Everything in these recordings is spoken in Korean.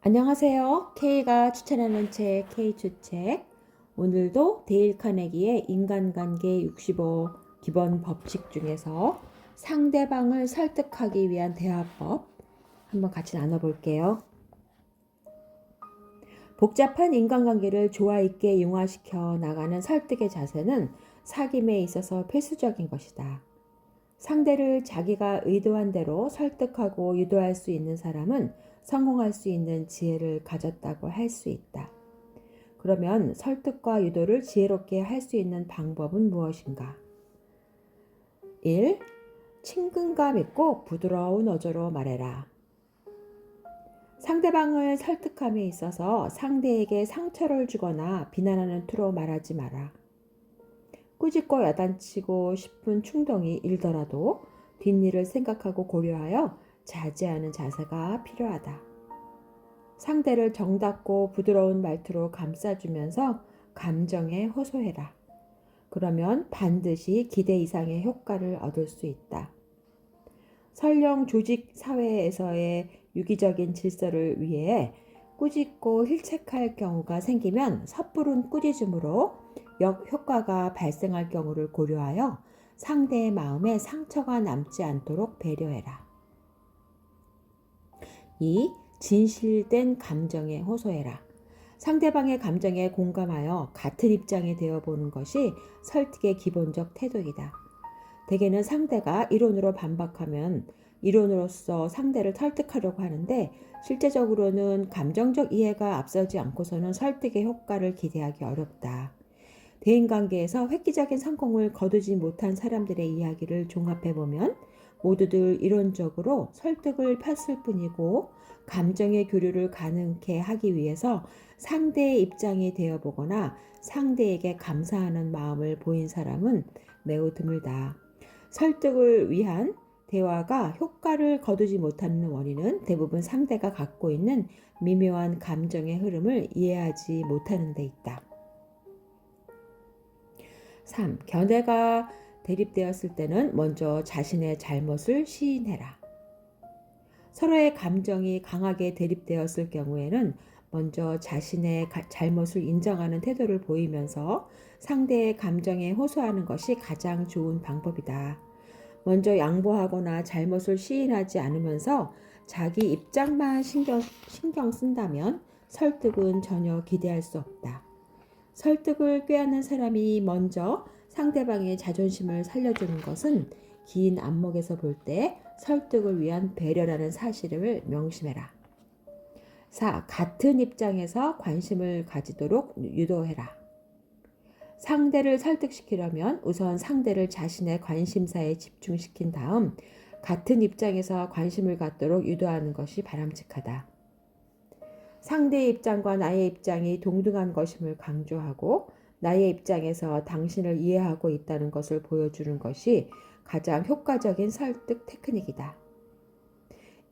안녕하세요. K가 추천하는 책 K추책. 오늘도 데일 카네기의 인간관계 65 기본 법칙 중에서 상대방을 설득하기 위한 대화법 한번 같이 나눠볼게요. 복잡한 인간관계를 조화 있게 융화시켜 나가는 설득의 자세는 사귐에 있어서 필수적인 것이다. 상대를 자기가 의도한 대로 설득하고 유도할 수 있는 사람은 성공할 수 있는 지혜를 가졌다고 할 수 있다. 그러면 설득과 유도를 지혜롭게 할 수 있는 방법은 무엇인가? 1. 친근감 있고 부드러운 어조로 말해라. 상대방을 설득함에 있어서 상대에게 상처를 주거나 비난하는 투로 말하지 마라. 꾸짖고 야단치고 싶은 충동이 일더라도 뒷일을 생각하고 고려하여 자제하는 자세가 필요하다. 상대를 정답고 부드러운 말투로 감싸주면서 감정에 호소해라. 그러면 반드시 기대 이상의 효과를 얻을 수 있다. 설령 조직 사회에서의 유기적인 질서를 위해 꾸짖고 힐책할 경우가 생기면 섣부른 꾸짖음으로 역효과가 발생할 경우를 고려하여 상대의 마음에 상처가 남지 않도록 배려해라. 2. 진실된 감정에 호소해라. 상대방의 감정에 공감하여 같은 입장이 되어보는 것이 설득의 기본적 태도이다. 대개는 상대가 이론으로 반박하면 이론으로서 상대를 설득하려고 하는데 실제적으로는 감정적 이해가 앞서지 않고서는 설득의 효과를 기대하기 어렵다. 대인관계에서 획기적인 성공을 거두지 못한 사람들의 이야기를 종합해보면 모두들 이론적으로 설득을 폈을 뿐이고 감정의 교류를 가능케 하기 위해서 상대의 입장이 되어보거나 상대에게 감사하는 마음을 보인 사람은 매우 드물다. 설득을 위한 대화가 효과를 거두지 못하는 원인은 대부분 상대가 갖고 있는 미묘한 감정의 흐름을 이해하지 못하는 데 있다. 3. 견해가 대립되었을 때는 먼저 자신의 잘못을 시인해라. 서로의 감정이 강하게 대립되었을 경우에는 먼저 자신의 잘못을 인정하는 태도를 보이면서 상대의 감정에 호소하는 것이 가장 좋은 방법이다. 먼저 양보하거나 잘못을 시인하지 않으면서 자기 입장만 신경 쓴다면 설득은 전혀 기대할 수 없다. 설득을 꾀하는 사람이 먼저 상대방의 자존심을 살려주는 것은 긴 안목에서 볼 때 설득을 위한 배려라는 사실을 명심해라. 4. 같은 입장에서 관심을 가지도록 유도해라. 상대를 설득시키려면 우선 상대를 자신의 관심사에 집중시킨 다음 같은 입장에서 관심을 갖도록 유도하는 것이 바람직하다. 상대의 입장과 나의 입장이 동등한 것임을 강조하고 나의 입장에서 당신을 이해하고 있다는 것을 보여주는 것이 가장 효과적인 설득 테크닉이다.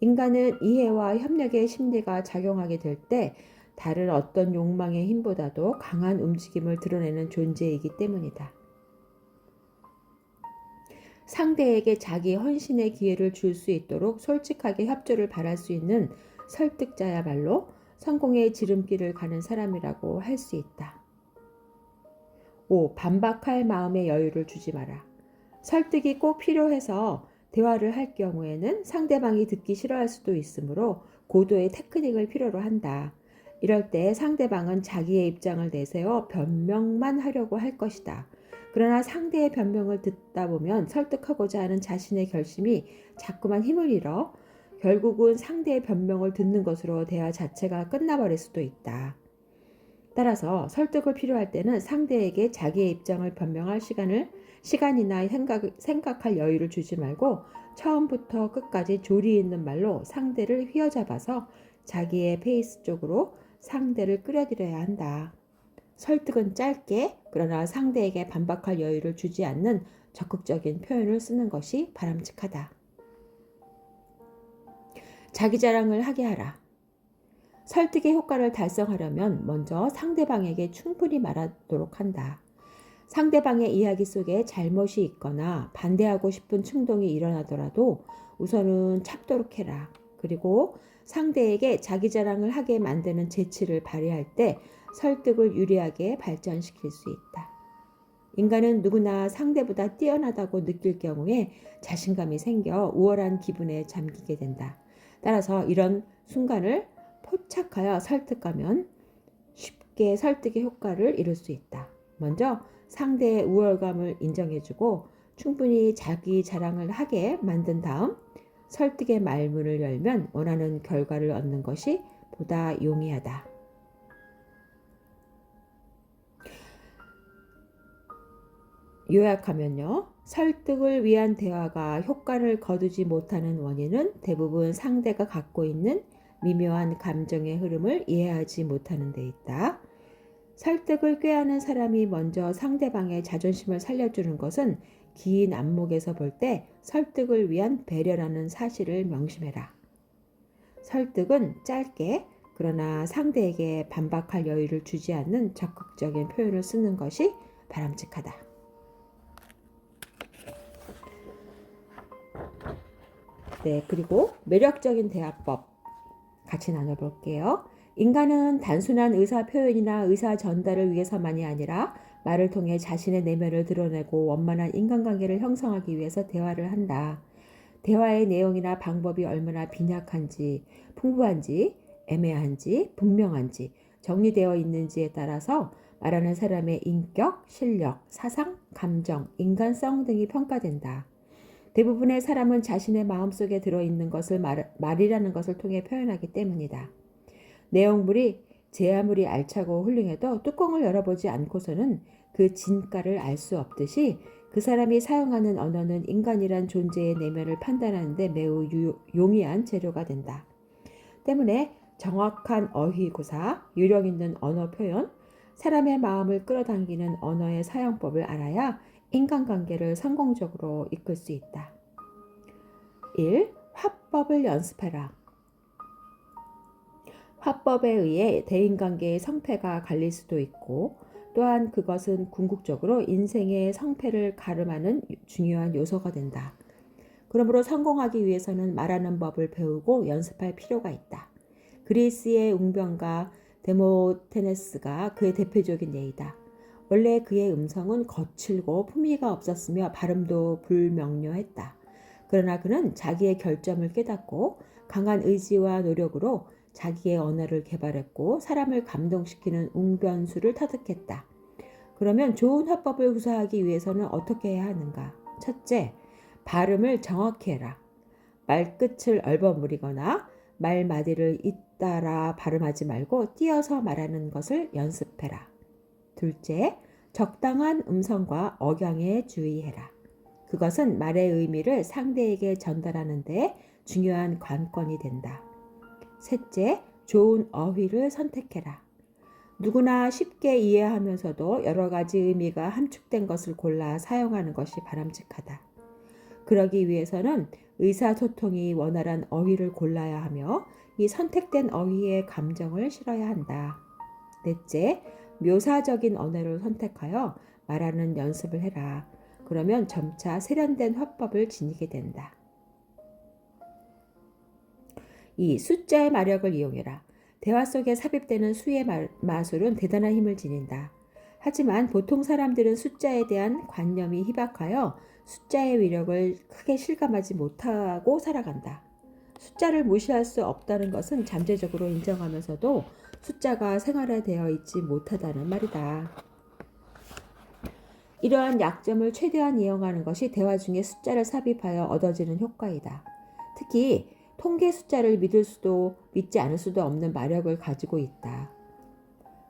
인간은 이해와 협력의 심리가 작용하게 될 때 다른 어떤 욕망의 힘보다도 강한 움직임을 드러내는 존재이기 때문이다. 상대에게 자기 헌신의 기회를 줄 수 있도록 솔직하게 협조를 바랄 수 있는 설득자야말로 성공의 지름길을 가는 사람이라고 할 수 있다. 5. 반박할 마음의 여유를 주지 마라. 설득이 꼭 필요해서 대화를 할 경우에는 상대방이 듣기 싫어할 수도 있으므로 고도의 테크닉을 필요로 한다. 이럴 때 상대방은 자기의 입장을 내세워 변명만 하려고 할 것이다. 그러나 상대의 변명을 듣다 보면 설득하고자 하는 자신의 결심이 자꾸만 힘을 잃어 결국은 상대의 변명을 듣는 것으로 대화 자체가 끝나버릴 수도 있다. 따라서 설득을 필요할 때는 상대에게 자기의 입장을 변명할 시간이나 생각할 여유를 주지 말고 처음부터 끝까지 조리 있는 말로 상대를 휘어잡아서 자기의 페이스 쪽으로 상대를 끌어들여야 한다. 설득은 짧게 그러나 상대에게 반박할 여유를 주지 않는 적극적인 표현을 쓰는 것이 바람직하다. 자기 자랑을 하게 하라. 설득의 효과를 달성하려면 먼저 상대방에게 충분히 말하도록 한다. 상대방의 이야기 속에 잘못이 있거나 반대하고 싶은 충동이 일어나더라도 우선은 참도록 해라. 그리고 상대에게 자기 자랑을 하게 만드는 재치를 발휘할 때 설득을 유리하게 발전시킬 수 있다. 인간은 누구나 상대보다 뛰어나다고 느낄 경우에 자신감이 생겨 우월한 기분에 잠기게 된다. 따라서 이런 순간을 포착하여 설득하면 쉽게 설득의 효과를 이룰 수 있다. 먼저 상대의 우월감을 인정해주고 충분히 자기 자랑을 하게 만든 다음 설득의 말문을 열면 원하는 결과를 얻는 것이 보다 용이하다. 요약하면요. 설득을 위한 대화가 효과를 거두지 못하는 원인은 대부분 상대가 갖고 있는 미묘한 감정의 흐름을 이해하지 못하는 데 있다. 설득을 꾀하는 사람이 먼저 상대방의 자존심을 살려주는 것은 긴 안목에서 볼 때 설득을 위한 배려라는 사실을 명심해라. 설득은 짧게 그러나 상대에게 반박할 여유를 주지 않는 적극적인 표현을 쓰는 것이 바람직하다. 네, 그리고 매력적인 대화법 같이 나눠볼게요. 인간은 단순한 의사 표현이나 의사 전달을 위해서만이 아니라 말을 통해 자신의 내면을 드러내고 원만한 인간관계를 형성하기 위해서 대화를 한다. 대화의 내용이나 방법이 얼마나 빈약한지, 풍부한지, 애매한지, 분명한지, 정리되어 있는지에 따라서 말하는 사람의 인격, 실력, 사상, 감정, 인간성 등이 평가된다. 대부분의 사람은 자신의 마음속에 들어있는 것을 말이라는 것을 통해 표현하기 때문이다. 내용물이 제 아무리 알차고 훌륭해도 뚜껑을 열어보지 않고서는 그 진가를 알 수 없듯이 그 사람이 사용하는 언어는 인간이란 존재의 내면을 판단하는 데 매우 용이한 재료가 된다. 때문에 정확한 어휘구사, 유령 있는 언어 표현, 사람의 마음을 끌어당기는 언어의 사용법을 알아야 인간관계를 성공적으로 이끌 수 있다. 1. 화법을 연습해라. 화법에 의해 대인관계의 성패가 갈릴 수도 있고 또한 그것은 궁극적으로 인생의 성패를 가름하는 중요한 요소가 된다. 그러므로 성공하기 위해서는 말하는 법을 배우고 연습할 필요가 있다. 그리스의 웅변가 데모테네스가 그의 대표적인 예이다. 원래 그의 음성은 거칠고 품위가 없었으며 발음도 불명료했다. 그러나 그는 자기의 결점을 깨닫고 강한 의지와 노력으로 자기의 언어를 개발했고 사람을 감동시키는 웅변수를 터득했다. 그러면 좋은 화법을 구사하기 위해서는 어떻게 해야 하는가? 첫째, 발음을 정확히 해라. 말끝을 얼버무리거나 말마디를 잇따라 발음하지 말고 띄어서 말하는 것을 연습해라. 둘째, 적당한 음성과 억양에 주의해라. 그것은 말의 의미를 상대에게 전달하는 데 중요한 관건이 된다. 셋째, 좋은 어휘를 선택해라. 누구나 쉽게 이해하면서도 여러 가지 의미가 함축된 것을 골라 사용하는 것이 바람직하다. 그러기 위해서는 의사소통이 원활한 어휘를 골라야 하며 이 선택된 어휘에 감정을 실어야 한다. 넷째, 묘사적인 언어를 선택하여 말하는 연습을 해라. 그러면 점차 세련된 화법을 지니게 된다. 2. 숫자의 마력을 이용해라. 대화 속에 삽입되는 수의 마술은 대단한 힘을 지닌다. 하지만 보통 사람들은 숫자에 대한 관념이 희박하여 숫자의 위력을 크게 실감하지 못하고 살아간다. 숫자를 무시할 수 없다는 것은 잠재적으로 인정하면서도 숫자가 생활화되어 있지 못하다는 말이다. 이러한 약점을 최대한 이용하는 것이 대화 중에 숫자를 삽입하여 얻어지는 효과이다. 특히 통계 숫자를 믿을 수도 믿지 않을 수도 없는 마력을 가지고 있다.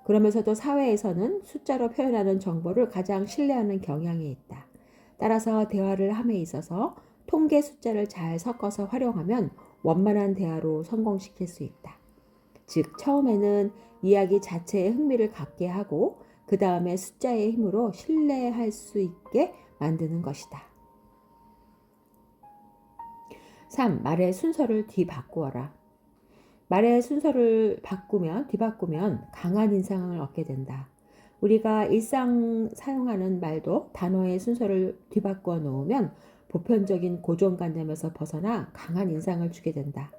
그러면서도 사회에서는 숫자로 표현하는 정보를 가장 신뢰하는 경향이 있다. 따라서 대화를 함에 있어서 통계 숫자를 잘 섞어서 활용하면 원만한 대화로 성공시킬 수 있다. 즉, 처음에는 이야기 자체에 흥미를 갖게 하고 그 다음에 숫자의 힘으로 신뢰할 수 있게 만드는 것이다. 3. 말의 순서를 뒤바꾸어라. 말의 순서를 뒤바꾸면 강한 인상을 얻게 된다. 우리가 일상 사용하는 말도 단어의 순서를 뒤바꾸어 놓으면 보편적인 고정관념에서 벗어나 강한 인상을 주게 된다.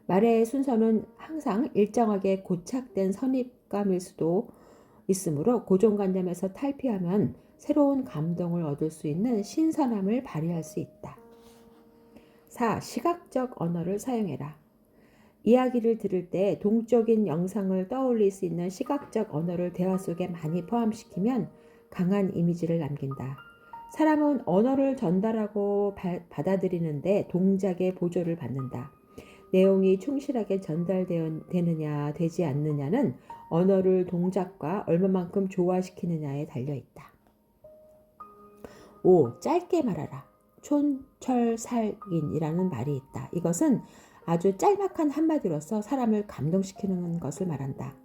말의 순서는 항상 일정하게 고착된 선입감일 수도 있으므로 고정관념에서 탈피하면 새로운 감동을 얻을 수 있는 신선함을 발휘할 수 있다. 4. 시각적 언어를 사용해라. 이야기를 들을 때 동적인 영상을 떠올릴 수 있는 시각적 언어를 대화 속에 많이 포함시키면 강한 이미지를 남긴다. 사람은 언어를 전달하고 받아들이는데 동작의 보조를 받는다. 내용이 충실하게 전달되느냐 되지 않느냐는 언어를 동작과 얼마만큼 조화시키느냐에 달려있다. 5. 짧게 말하라. 촌철살인이라는 말이 있다. 이것은 아주 짤막한 한마디로서 사람을 감동시키는 것을 말한다.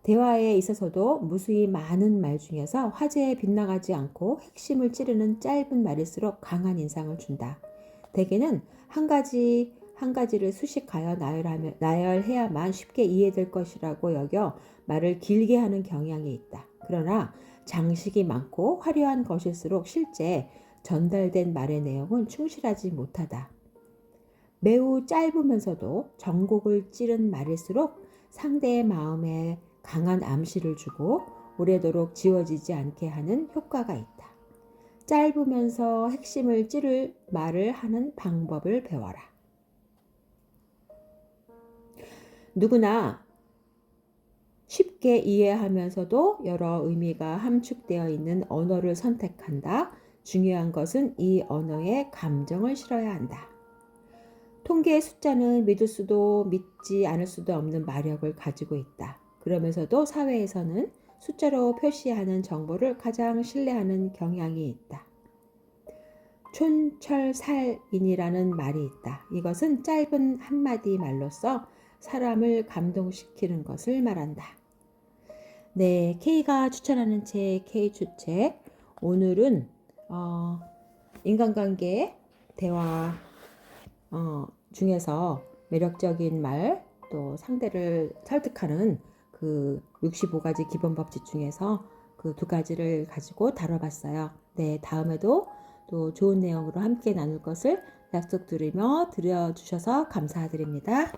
대화에 있어서도 무수히 많은 말 중에서 화제에 빗나가지 않고 핵심을 찌르는 짧은 말일수록 강한 인상을 준다. 대개는 한 가지를 수식하여 나열해야만 쉽게 이해될 것이라고 여겨 말을 길게 하는 경향이 있다. 그러나 장식이 많고 화려한 것일수록 실제 전달된 말의 내용은 충실하지 못하다. 매우 짧으면서도 정곡을 찌른 말일수록 상대의 마음에 강한 암시를 주고 오래도록 지워지지 않게 하는 효과가 있다. 짧으면서 핵심을 찌를 말을 하는 방법을 배워라. 누구나 쉽게 이해하면서도 여러 의미가 함축되어 있는 언어를 선택한다. 중요한 것은 이 언어에 감정을 실어야 한다. 통계의 숫자는 믿을 수도 믿지 않을 수도 없는 마력을 가지고 있다. 그러면서도 사회에서는 숫자로 표시하는 정보를 가장 신뢰하는 경향이 있다. 촌철살인이라는 말이 있다. 이것은 짧은 한마디 말로써 사람을 감동시키는 것을 말한다. 네, K가 추천하는 책, K추책. 오늘은 인간관계 대화 중에서 매력적인 말, 또 상대를 설득하는 그 65가지 기본 법칙 중에서 그 2가지를 가지고 다뤄봤어요. 네, 다음에도 또 좋은 내용으로 함께 나눌 것을 약속드리며 들려주셔서 감사드립니다.